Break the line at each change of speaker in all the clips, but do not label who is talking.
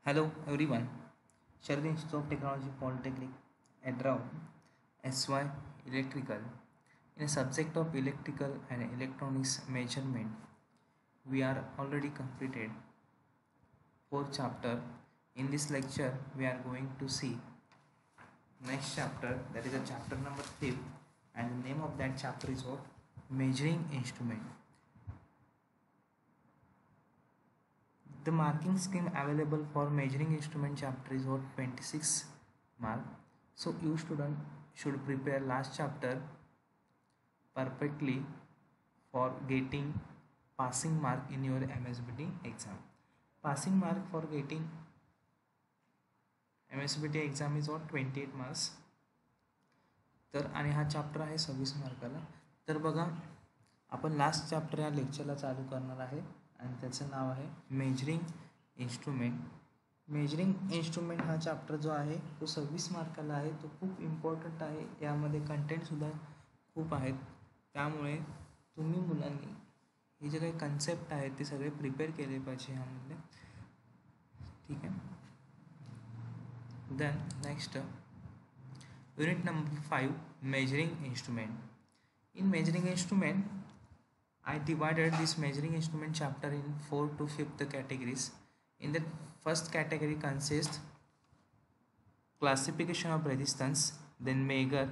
Hello everyone. Sharad Institute of Technology Polytechnic Adrao SY Electrical. In a subject of electrical and electronics measurement, we are already completed fourth chapter. In this lecture, we are going to see next chapter, that is a chapter number 5, and the name of that chapter is what? Measuring instrument. The marking scheme available for measuring instrument chapter is what? 26 mark. So you student should prepare last chapter perfectly for getting passing mark in your MSBT exam. Passing mark for getting MSBT exam is what? 28 marks. तर आणि हा chapter आहे 26 मार्काला. तर बघा, आपण last chapter या लेक्चरला चालू करणार आहे आणि त्याचं नाव आहे मेजरिंग इन्स्ट्रुमेंट. मेजरिंग इन्स्ट्रुमेंट हा चॅप्टर जो आहे तो 26 मार्काला आहे. तो खूप इम्पॉर्टंट आहे. यामध्ये कंटेंटसुद्धा खूप आहेत. त्यामुळे तुम्ही मुलांनी हे जे काही कन्सेप्ट आहेत ते सगळे प्रिपेअर केले पाहिजे ह्यामधले. ठीक आहे. Then next unit number 5, measuring instrument. In measuring instrument, I divided this measuring instrument chapter in 4 to 5th categories. In the first category consists classification of resistance, then measure,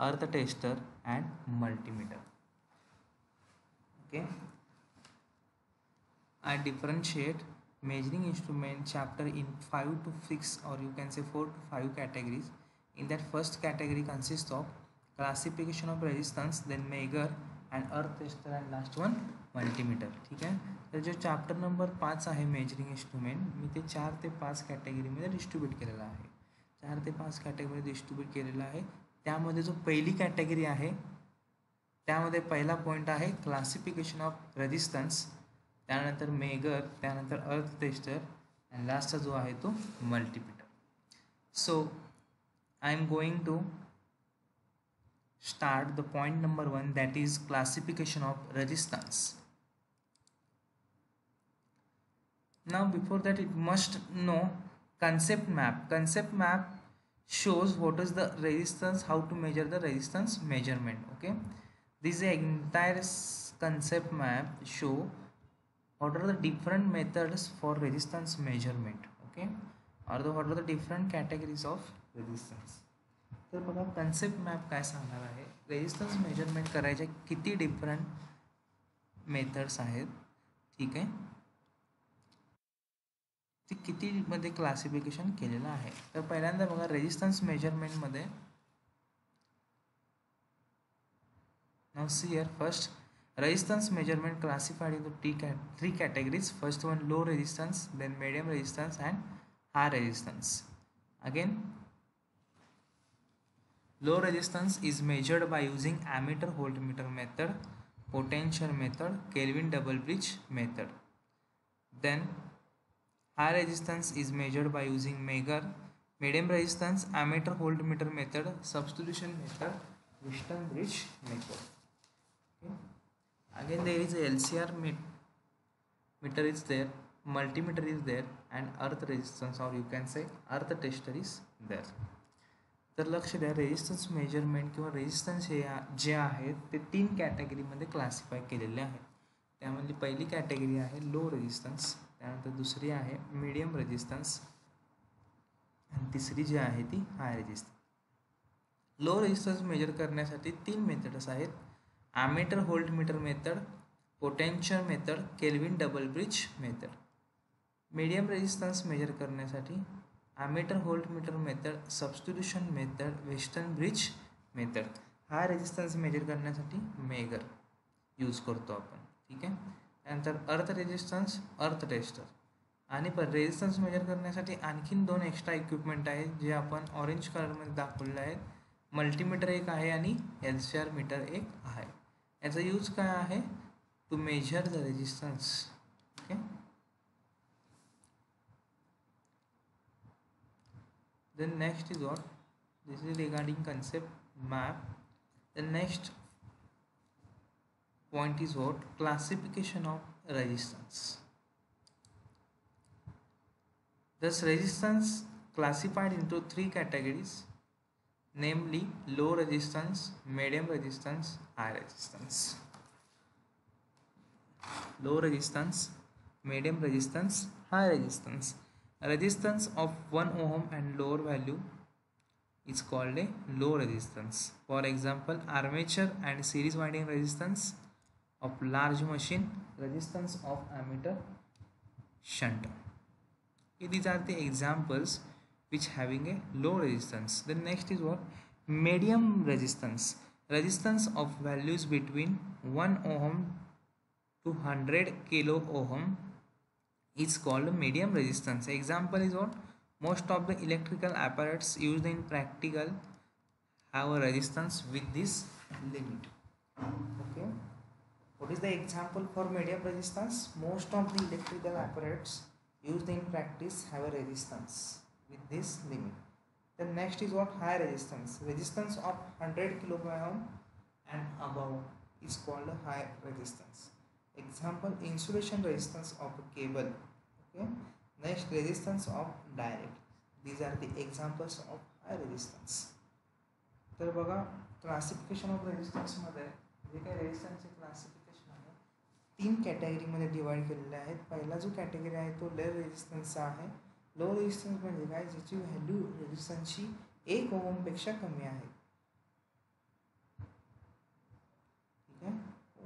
earth tester and multimeter. Okay, I differentiate measuring instrument chapter in 5 to 6, or you can say 4 to 5 categories. In that first category consists of classification of resistance, then measure and earth tester, and last one multimeter. ठीक आहे. तर जो chapter number 5 आहे measuring instrument, मी ते 4 ते 5 कॅटेगरीमध्ये distribute केलेला आहे. 4 ते 5 कॅटेगरीमध्ये डिस्ट्रीब्यूट केलेला आहे. त्यामध्ये जो पहिली कॅटेगरी आहे त्यामध्ये पहिला पॉईंट आहे क्लासिफिकेशन ऑफ रेजिस्टन्स, त्यानंतर मेजर, त्यानंतर अर्थ टेस्टर आणि लास्टचा जो आहे तो multimeter. So I am going to start the point number 1, that is classification of resistance. Now before that, it must know concept map. Concept map shows what is the resistance, how to measure the resistance measurement. Okay, this entire concept map show what are the different methods for resistance measurement. Okay, or what are the different categories of resistance. तर बघा, concept map काय सांगणार आहे, resistance measurement करायचे किती different methods आहेत. ठीक आहे, ते कितीमध्ये क्लासिफिकेशन केलेलं आहे. तर पहिल्यांदा बघा, रेजिस्टन्स मेजरमेंटमध्ये नाव see here. First, resistance measurement classified into three categories. First one, low resistance, then medium resistance and high resistance. Again, low resistance is measured by using ammeter voltmeter method, potential method, Kelvin double bridge method. Then high resistance is measured by using measure, medium resistance, ammeter voltmeter method, substitution method, Wheatstone bridge method. Okay. Again, there is a LCR meter is there, multimeter is there, and earth resistance, or you can say earth tester is there. तर लक्ष द्या, resistance measurement किंवा resistance हे जे आहेत ते 3 कॅटेगरीमध्ये classify केलेले आहेत. त्यामधली पहिली कॅटेगरी आहे लो रेजिस्टन्स, त्यानंतर दुसरी आहे मीडियम रेजिस्टन्स, आणि तिसरी जी आहे ती हाय रेजिस्टन्स. लो रेजिस्टन्स मेजर करण्यासाठी 3 मेथड्स आहेत, ammeter voltmeter method, potential method, Kelvin double bridge method. Medium resistance measure करण्यासाठी ammeter voltmeter method, substitution method, Wheatstone bridge method. हा रेजिस्टन्स मेजर करण्यासाठी मेगर यूज करतो आपण. ठीक आहे. त्यानंतर अर्थ रेजिस्टन्स, अर्थ टेस्टर. आणि पण रेजिस्टन्स मेजर करण्यासाठी आणखीन 2 एक्स्ट्रा इक्विपमेंट आहेत जे आपण ऑरेंज कलरमध्ये दाखवलेले आहेत. मल्टीमीटर एक आहे आणि LCR मीटर एक आहे. याचा यूज काय आहे, to measure the resistance. Okay. Then next is what, this is regarding concept map. The next point is what, classification of resistance. Thus, resistance classified into three categories, namely low resistance, medium resistance, high resistance. Low resistance, medium resistance, high resistance. Resistance of 1 ohm and lower value is called a low resistance. For example, armature and series winding resistance of large machine, resistance of ammeter, shunt. These are the examples which having a low resistance. The next is what? Medium resistance. Resistance of values between 1 ohm to 100 kilo ohm is called medium resistance. Example is what? Most of the electrical apparatus used in practical have a resistance with this limit. Okay. What is the example for medium resistance? Most of the electrical apparatus used in practice have a resistance with this limit. The next is what? High resistance. Resistance of 100 kilo ohm and above is called a high resistance. Example, insulation resistance of a cable. Okay. Next, resistance of direct. These are the examples of high resistance. तर बघा, classification of resistance मध्ये जे काही रेजिस्टन्सचे classification आहे 3 कॅटेगरीमध्ये divide केलेले आहेत. पहिला जो कॅटेगरी आहे तो लो रेजिस्टन्सचा आहे. लो रेजिस्टन्स म्हणजे काय? ज्याची व्हॅल्यू रेजिस्टन्सची 1 ओहम पेक्षा कमी आहे. ठीक आहे,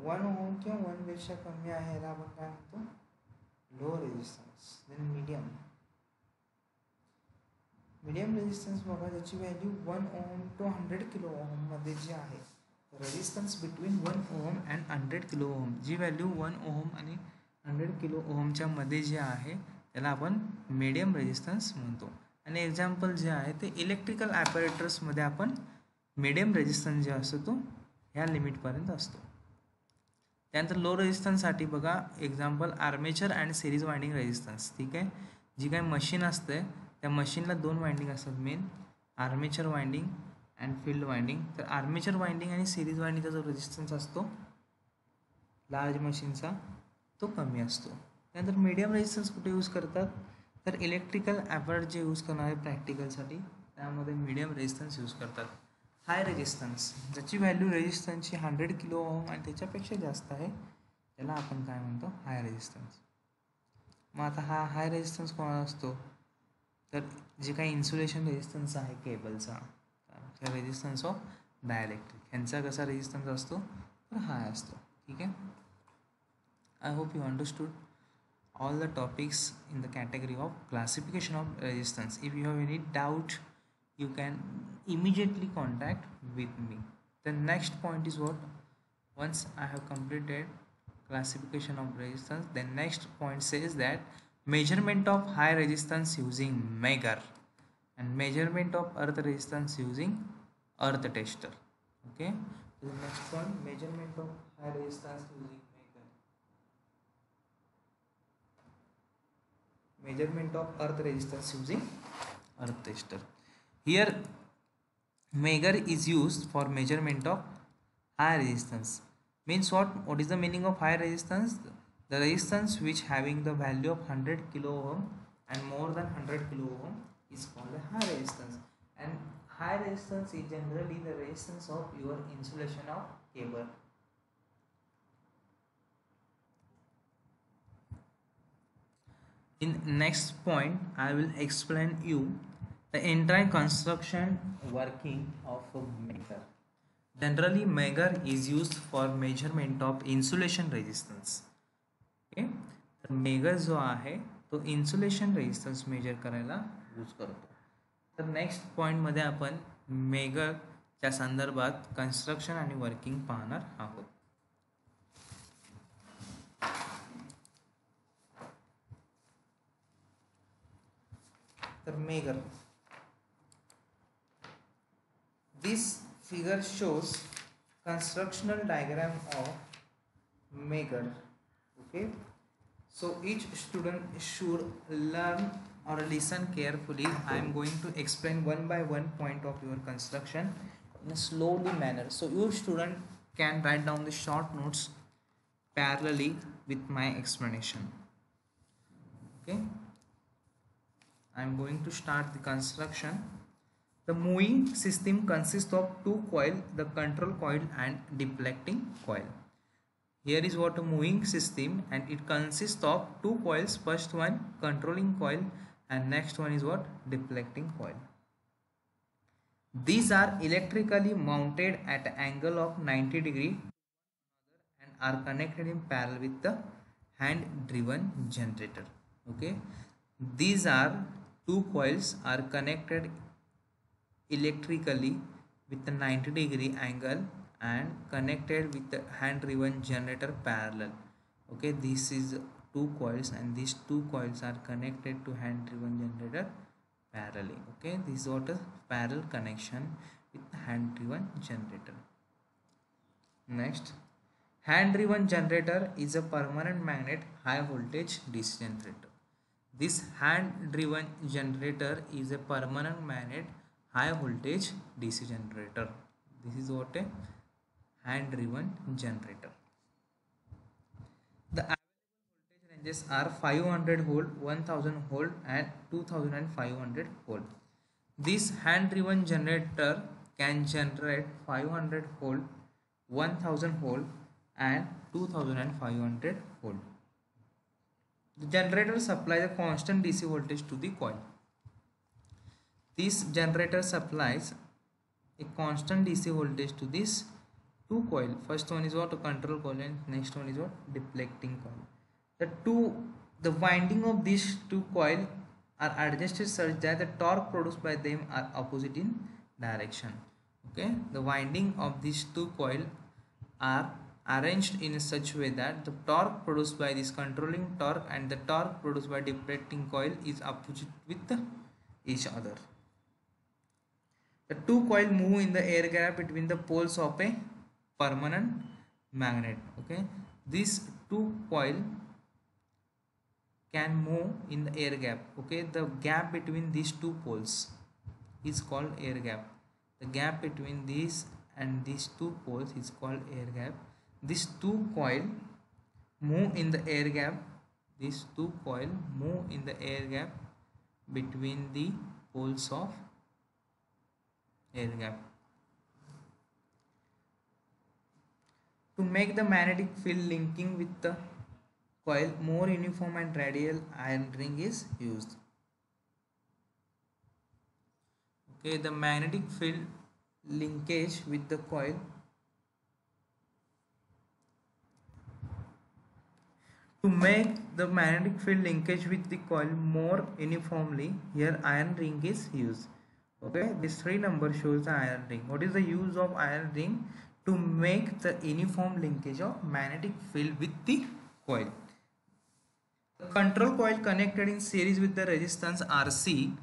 1 ओहम किंवा 1 पेक्षा कमी आहे याला आपण काय म्हणतो? Low resistance. Then medium. Medium resistance बघा, ज्याची value 1 ohm to 100 kilo ohm मध्ये जी आहे. Resistance between 1 ohm and 100 kilo ohm, जी व्हॅल्यू 1 ओहम आणि 100 किलो ओहमच्या मध्ये जे आहे त्याला आपण मीडियम रेजिस्टन्स म्हणतो. आणि एक्झाम्पल जे आहे ते इलेक्ट्रिकल ॲपरेटर्समध्ये आपण मीडियम रेजिस्टन्स जे असतो तो ह्या लिमिटपर्यंत असतो. त्यानंतर लो रेजिस्टन्ससाठी बघा, example armature and series winding resistance. ठीक आहे, जी काही मशीन असते त्या मशीनला 2 वाइंडिंग असतात main, armature winding and field winding. तर आर्मेचर वाइंडिंग आणि सिरीज वाइंडिंगचा जो रेजिस्टन्स असतो लार्ज मशीनचा तो कमी असतो. त्यानंतर मीडियम रेजिस्टन्स कुठे यूज करतात? तर इलेक्ट्रिकल ॲपरेट जे यूज करणार आहे प्रॅक्टिकलसाठी त्यामध्ये मीडियम रेजिस्टन्स यूज करतात. हाय रेजिस्टन्स, ज्याची व्हॅल्यू रेजिस्टन्सची 100 किलो ओहम आणि त्याच्यापेक्षा जास्त आहे त्याला आपण काय म्हणतो? हाय रेजिस्टन्स. मग आता हा हाय रेजिस्टन्स कोणाला असतो? तर जे काही इन्सुलेशन रेजिस्टन्स आहे केबलचा, त्या रेजिस्टन्स ऑफ डायलेक्ट्रिक ह्यांचा कसा रेजिस्टन्स असतो? तर हाय असतो. ठीक आहे. I hope you understood all the topics in the category of classification of resistance. If you have any doubt, you can immediately contact with me. The next point is what? Once I have completed classification of resistance, the next point says that measurement of high resistance using Megger and measurement of earth resistance using earth tester. Okay, so the next point, measurement of high resistance using measurement of earth resistance using earth tester. Here Megger is used for measurement of high resistance. Means what is the meaning of high resistance? The resistance which having the value of 100 kilo ohm and more than 100 kilo ohm is called a high resistance. And high resistance is generally the resistance of your insulation of cable. In next point, I will explain you the entire construction working of a Megger. Generally, Megger is used for measurement of insulation resistance. Okay, तर Megger जो आहे तो insulation resistance measure करायला use करतो. तर next point मध्ये आपण Megger च्या संदर्भात कन्स्ट्रक्शन आणि वर्किंग पाहणार आहोत. तर Megger, this figure shows constructional diagram of Megger. Okay, so each student should learn or listen carefully. I am going to explain one by one point of your construction in a slowly manner, so your student can write down the short notes parallelly with my explanation. Okay, I am going to start the construction. The moving system consists of two coils, the control coil and deflecting coil. Here is what a moving system, and it consists of two coils. First one controlling coil and next one is what, deflecting coil. These are electrically mounted at an angle of 90 degree and are connected in parallel with the hand driven generator. Okay, these are two coils are connected electrically with a 90-degree angle and connected with the hand driven generator parallel. Okay, this is two coils and these two coils are connected to hand driven generator parallelly. Okay, this is what a parallel connection with hand driven generator. Next, hand driven generator is a permanent magnet high voltage DC generator. This hand driven generator is a permanent magnet high voltage DC generator. This is what a hand driven generator. The available voltage ranges are 500 volt, 1000 volt and 2500 volt. This hand driven generator can generate 500 volt, 1000 volt and 2500 volt. The generator supplies a constant DC voltage to the coil. This generator supplies a constant DC voltage to this two coil. First one is what, a control coil, and next one is what, deflecting coil. The winding of these two coil are adjusted such that the torque produced by them are opposite in direction. Okay, the winding of these two coil are arranged in such way that the torque produced by this controlling torque and the torque produced by deflecting coil is opposite with each other. The two coils move in the air gap between the poles of a permanent magnet. Okay, these two coils can move in the air gap. Okay, the gap between these two poles is called air gap. The gap between these and these two poles is called air gap. These two coils move in the air gap. These two coils move in the air gap between the poles of air gap. To make the magnetic field linking with the coil more uniform and radial iron ring is used. Okay, the magnetic field linkage with the coil to make the magnetic field linkage with the coil more uniformly, here iron ring is used. Okay, this 3 number shows the iron ring. What is the use of iron ring? To make the uniform linkage of magnetic field with the coil. The control coil connected in series with the resistance RC.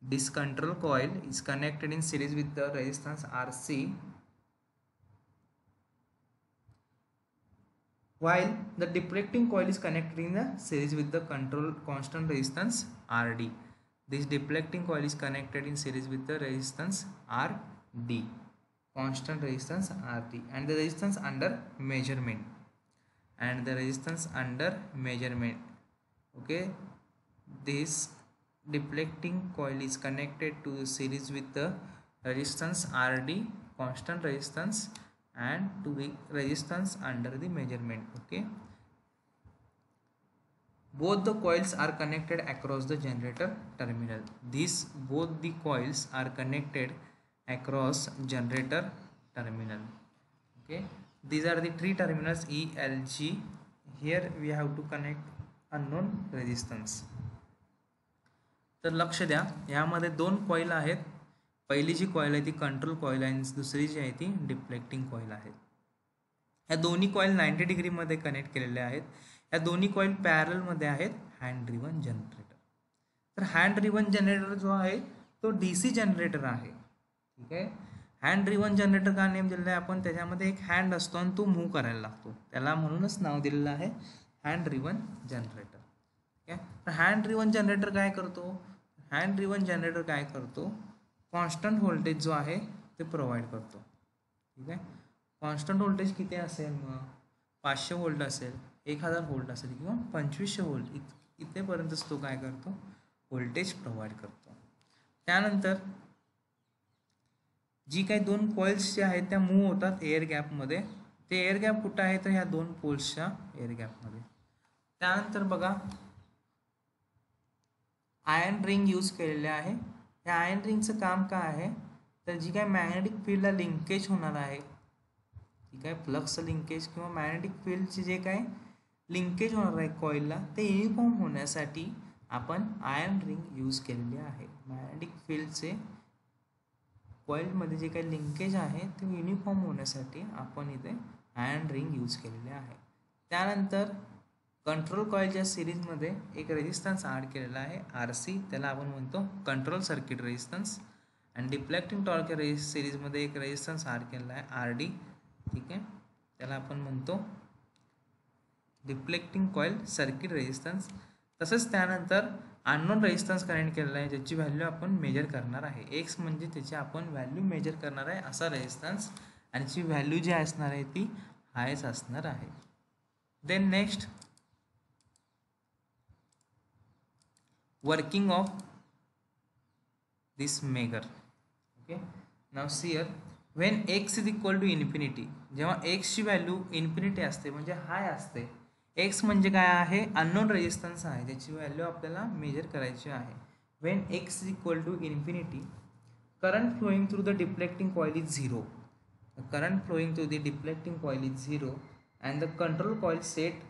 This control coil is connected in series with the resistance RC, while the deflecting coil is connected in the series with the control constant resistance RD. This deflecting coil is connected in series with the resistance RD, constant resistance RD, and the resistance under measurement. Okay, this deflecting coil is connected to the series with the resistance RD, constant resistance, and to the resistance under the measurement. Okay, both the coils are connected across the generator terminal. Both the coils are connected across generator terminal. Okay, these are the 3 terminals E, L, G. Here we have to connect unknown resistance. तर लक्ष द्या, यामध्ये 2 coil आहेत. पहिली जी coil आहे ती control coil आहे आणि दुसरी जी आहे ती डिफ्लेक्टिंग कॉईल आहे. या दोन्ही कॉईल 90 डिग्रीमध्ये कनेक्ट केलेले आहेत. या दोन्ही कॉईल पॅरलमध्ये आहेत हँड ड्रिव्हन जनरेटर. तर हँड ड्रिव्हन जनरेटर जो आहे तो DC जनरेटर आहे. ठीक आहे, हँड ड्रिव्हन जनरेटर का नेम दिलेला आहे आपण, त्याच्यामध्ये एक हँड असतो आणि तो मूव्ह करायला लागतो, त्याला म्हणूनच नाव दिलेलं आहे हँड ड्रिव्हन जनरेटर. ठीक आहे, तर हँड ड्रिव्हन जनरेटर काय करतो, हँड ड्रिव्हन जनरेटर काय करतो, कॉन्स्टंट व्होल्टेज जो आहे ते प्रोव्हाइड करतो. ठीक आहे, कॉन्स्टंट व्होल्टेज किती असेल, मग 500 व्होल्ट असेल, 1000 व्होल्ट असेल किंवा 2500 व्होल्ट इथेपर्यंतच तो काय करतो, व्होल्टेज प्रोव्हाइड करतो. त्यानंतर जी काही दोन कॉइल्स ज्या आहेत त्या मूव्ह होतात एअर गॅपमध्ये. ते एअर गॅप कुठं आहे तर ह्या दोन पोल्सच्या एअर गॅपमध्ये. त्यानंतर बघा आयर्न रिंग यूज केलेले आहे. या आयर्न रिंगचं काम काय आहे तर जी काय मॅग्नेटिक फील्डला लिंकेज होणार आहे, ठीक आहे, फ्लक्स लिंकेज किंवा मॅग्नेटिक फील्डचे जे काय लिंकेज होणार आहे कॉइलला ते युनिफॉर्म होण्यासाठी आपण आयर्न रिंग यूज केलेली आहे. मॅग्नेटिक फील्डचे कॉइलमध्ये जे काही लिंकेज आहे ते युनिफॉर्म होण्यासाठी आपण इथे आयर्न रिंग यूज केलेले आहे. त्यानंतर कंट्रोल कॉइलच्या सिरीजमध्ये एक रेजिस्टन्स ॲड केलेला आहे RC, त्याला आपण म्हणतो कंट्रोल सर्किट रेजिस्टन्स. आणि डिफ्लेक्टिंग टॉर्कच्या सिरीजमध्ये एक रेजिस्टन्स ॲड केलेला आहे RD, ठीक आहे, त्याला आपण म्हणतो डिफ्लेक्टिंग कॉइल सर्किट रेजिस्टन्स. तसंच त्यानंतर अननोन रेजिस्टन्स कनेक्ट केलेला आहे ज्याची व्हॅल्यू आपण मेजर करणार आहे. एक्स म्हणजे त्याची आपण व्हॅल्यू मेजर करणार आहे असा रेजिस्टन्स, आणि त्याची व्हॅल्यू जी असणार आहे ती हायच असणार आहे. Then next working of this megger. Okay, now see here when X is equal to infinity, जेव्हा एक्सची व्हॅल्यू इन्फिनिटी असते म्हणजे हाय असते. एक्स म्हणजे काय आहे अननोन रेजिस्टन्स आहे ज्याची व्हॅल्यू आपल्याला मेजर करायची आहे. When X is equal to infinity current flowing through the deflecting coil is zero. Current flowing through the deflecting coil is zero and the control coil set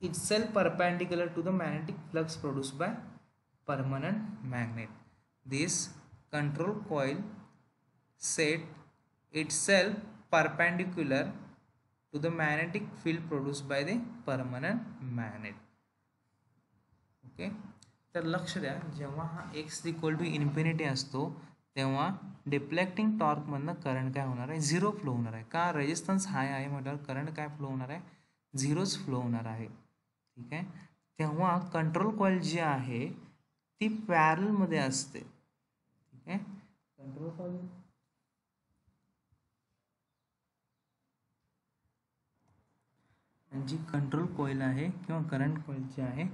itself perpendicular to the magnetic flux produced by permanent magnet. This control coil set itself perpendicular to the magnetic field produced by the permanent magnet. Okay, तर लक्ष द्या जेव्हा हा x equal to infinity असतो तेव्हा deflecting टॉर्कमधनं current काय होणार आहे झिरो फ्लो होणार आहे. का रेजिस्टन्स हाय आहे म्हटल्यावर करंट काय फ्लो होणार आहे झिरोच फ्लो होणार आहे. ठीक आहे, तेव्हा कंट्रोल कॉइल जी आहे ती पॅरलमध्ये असते. ठीक आहे, कंट्रोल कॉइल जी कंट्रोल कॉइल आहे किंवा करंट कॉइल जी आहे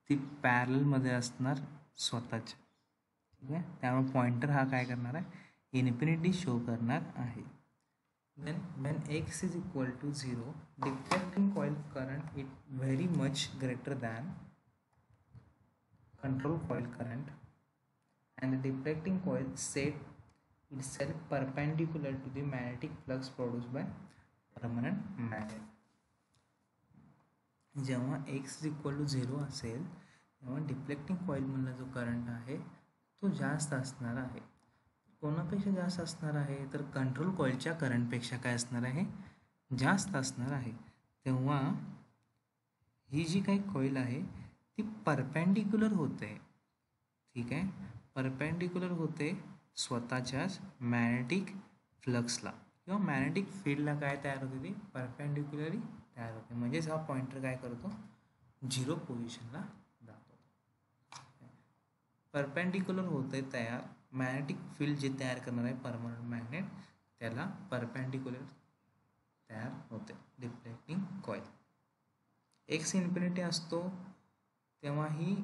ती पॅरलमध्ये असणार स्वतःच्या. ठीक आहे, त्यामुळे पॉइंटर हा काय करणार आहे इन्फिनिटी शो करणार आहे. Then when x is equal to 0, deflecting coil current is very much greater than control coil current, and the deflecting coil set itself perpendicular to the magnetic flux produced by permanent magnet. जेव्हा x is equal to 0 असेल तेव्हा deflecting कॉइलमधला जो current आहे तो जास्त असणार आहे. कोणापेक्षा जास्त असणार आहे तर कंट्रोल कॉइलच्या करंटपेक्षा काय असणार आहे जास्त असणार आहे. तेव्हा ही जी काही कॉइल आहे ती परपेंडिक्युलर होते. ठीक आहे, परपेंडिक्युलर होते स्वतःच्याच मॅग्नेटिक फ्लक्सला किंवा मॅग्नेटिक फील्डला. काय तयार होते ती परपेंडिक्युलरली तयार होते. म्हणजेच हा पॉइंटर काय करतो झिरो पोझिशनला जातो. परपेंडिक्युलर होते तयार मॅग्नेटिक फील्ड जे तयार करणार आहे परमनंट मॅग्नेट त्याला परपेंडिक्युलर तयार होते डिफ्लेक्टिंग कॉइल. एक्स इन्फिनिटी असतो तेव्हा ही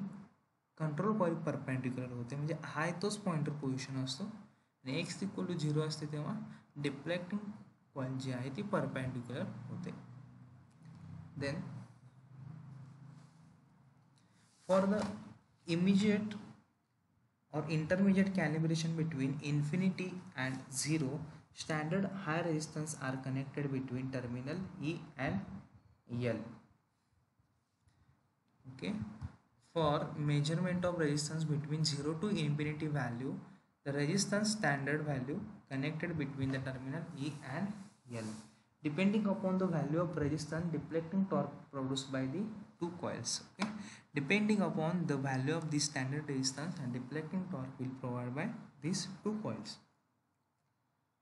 कंट्रोल कॉइल परपेंडिक्युलर होते म्हणजे हाय तोच पॉइंटर पोझिशन असतो. आणि एक्स इक्वल टू 0 असते तेव्हा डिफ्लेक्टिंग कॉइल जी आहे ती परपेंडिक्युलर होते. Then for the immediate or intermediate calibration between infinity and 0, standard high resistance are connected between terminal E and L. Okay, for measurement of resistance between 0 to infinity value, the resistance standard value connected between the terminal E and L. Depending upon the value of resistance, deflecting torque produced by the two coils. Okay, depending upon the value of the standard resistance and deflecting torque will provide by these two coils.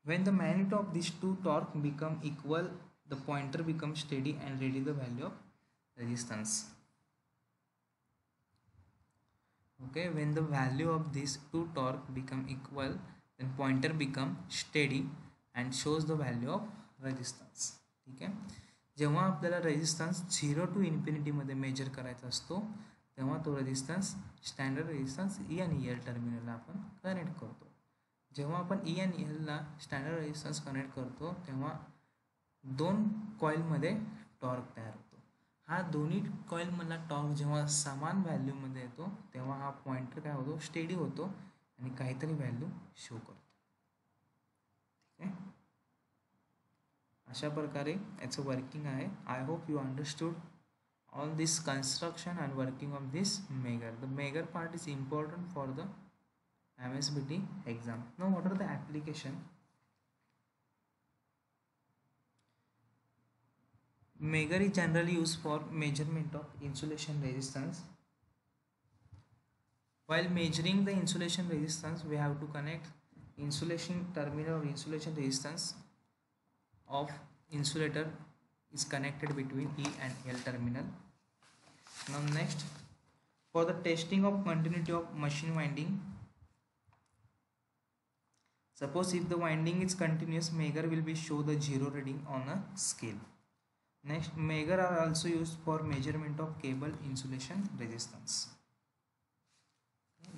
When the magnitude of these two torque become equal, the pointer becomes steady and ready the value of resistance. Okay, when the value of these two torque become equal, then pointer become steady and shows the value of resistance. ठीक आहे, जेव्हा आपल्याला resistance 0 to इन्फिनिटीमध्ये major करायचा असतो तेव्हा तो resistance standard resistance ई आणि L टर्मिनलला आपण कनेक्ट करतो. जेव्हा आपण ई आणि एलला स्टँडर्ड रेजिस्टन्स कनेक्ट करतो तेव्हा दोन कॉईलमध्ये टॉर्क तयार होतो. हा दोन्ही कॉईलमधला टॉर्क जेव्हा समान व्हॅल्यूमध्ये येतो तेव्हा हा पॉइंटर काय होतो, स्टेडी होतो आणि काहीतरी व्हॅल्यू शो करतो. ठीक आहे, अशा प्रकारे याचं वर्किंग आहे. I hope you understood all this construction and working of this Megger. The Megger part is important for the MSBT exam. Now what are the application? Megger is generally used for measurement of insulation resistance. While measuring the insulation resistance, we have to connect insulation terminal or insulation resistance of insulator is connected between E and L terminal. Now next, for the testing of continuity of machine winding, suppose if the winding is continuous, Megger will be show the zero reading on a scale. Next, Megger are also used for measurement of cable insulation resistance.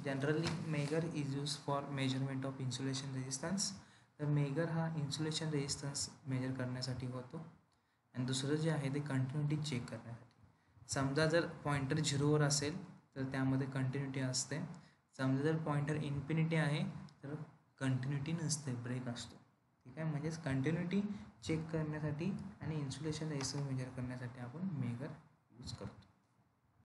Generally Megger is used for measurement of insulation resistance. तर Megger हा insulation resistance measure करण्यासाठी होतो आणि दुसरं जे आहे ते continuity check करण्यासाठी. समजा जर पॉइंटर झिरोवर असेल तर त्यामध्ये कंटिन्युटी असते. समजा जर पॉइंटर इन्फिनिटी आहे तर कंटिन्युटी नसते, ब्रेक असतो. ठीक आहे, म्हणजेच कंटिन्युटी चेक करण्यासाठी आणि इन्सुलेशन रेजिस्टन्स मेजर करण्यासाठी आपण मेगर यूज करतो.